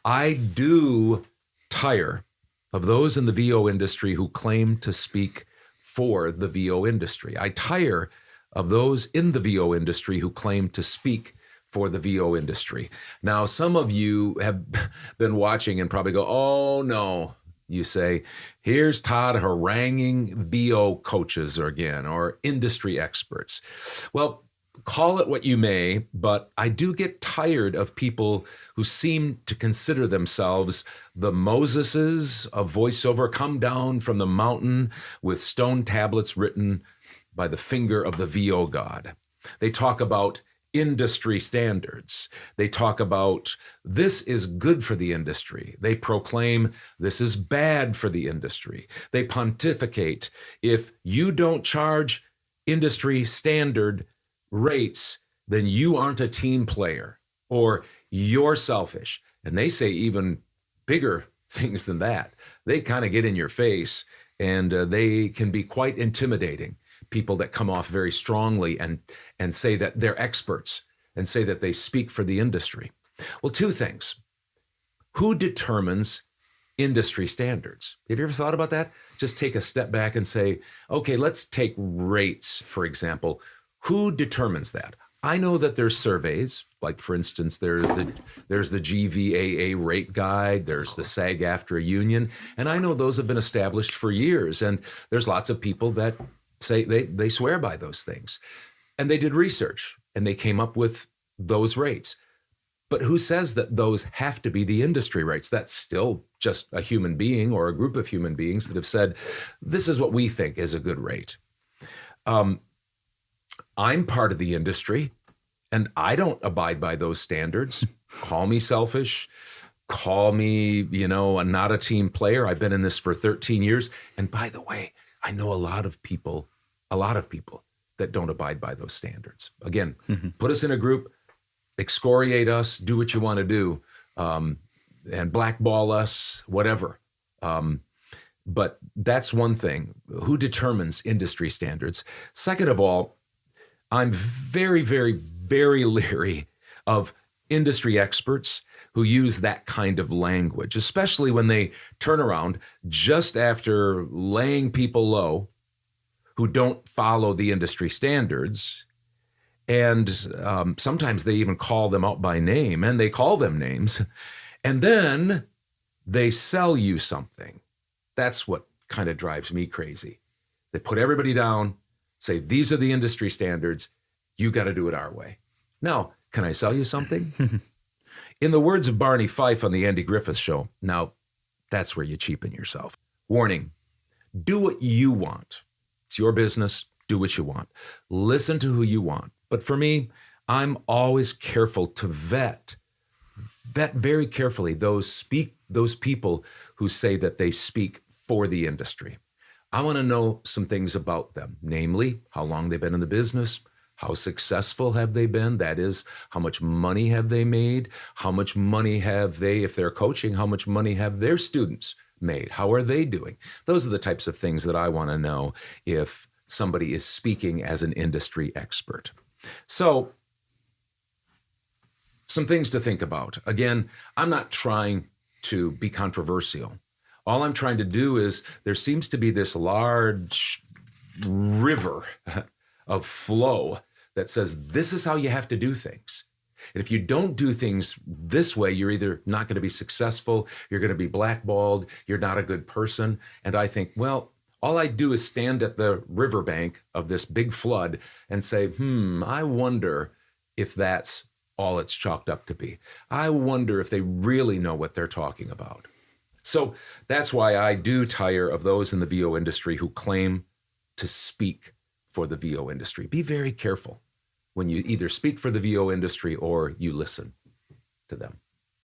I do tire of those in the VO industry who claim to speak for the VO industry. I tire of those in the VO industry who claim to speak for the VO industry. Now, some of you have been watching and probably go, oh no, you say, here's Todd haranguing VO coaches again, or industry experts. Well, call it what you may, but I do get tired of people who seem to consider themselves the Moseses of voiceover, come down from the mountain with stone tablets written by the finger of the VO god. They talk about industry standards. They talk about this is good for the industry. They proclaim this is bad for the industry. They pontificate, if you don't charge industry standard rates, then you aren't a team player, or you're selfish. And they say even bigger things than that. They kind of get in your face, and they can be quite intimidating. People that come off very strongly and say that they're experts and say that they speak for the industry. Well, two things. Who determines industry standards? Have you ever thought about that? Just take a step back and say, okay, let's take rates, for example. Who determines that? I know that there's surveys, like for instance, there's the GVAA rate guide, there's the SAG-AFTRA union, and I know those have been established for years, and there's lots of people that say they swear by those things. And they did research, and they came up with those rates. But who says that those have to be the industry rates? That's still just a human being or a group of human beings that have said, this is what we think is a good rate. I'm part of the industry, and I don't abide by those standards. Call me selfish. Call me, not a team player. I've been in this for 13 years. And by the way, I know a lot of people that don't abide by those standards. Again, put us in a group, excoriate us, do what you want to do, and blackball us, whatever. But that's one thing. Who determines industry standards? Second of all, I'm very, very, very leery of industry experts who use that kind of language, especially when they turn around just after laying people low who don't follow the industry standards. And sometimes they even call them out by name, and they call them names. And then they sell you something. That's what kind of drives me crazy. They put everybody down, say, these are the industry standards. You got to do it our way. Now, can I sell you something? In the words of Barney Fife on the Andy Griffith Show, now that's where you cheapen yourself. Warning, do what you want. It's your business. Do what you want. Listen to who you want. But for me, I'm always careful to vet very carefully those people who say that they speak for the industry. I want to know some things about them, namely how long they've been in the business, how successful have they been? That is, how much money have they made? How much money have they, if they're coaching, how much money have their students made? How are they doing? Those are the types of things that I want to know if somebody is speaking as an industry expert. So, some things to think about. Again, I'm not trying to be controversial. All I'm trying to do is, there seems to be this large river of flow that says this is how you have to do things. And if you don't do things this way, you're either not going to be successful, you're going to be blackballed, you're not a good person. And I think, well, all I do is stand at the riverbank of this big flood and say, I wonder if that's all it's chalked up to be. I wonder if they really know what they're talking about. So that's why I do tire of those in the VO industry who claim to speak for the VO industry. Be very careful when you either speak for the VO industry or you listen to them.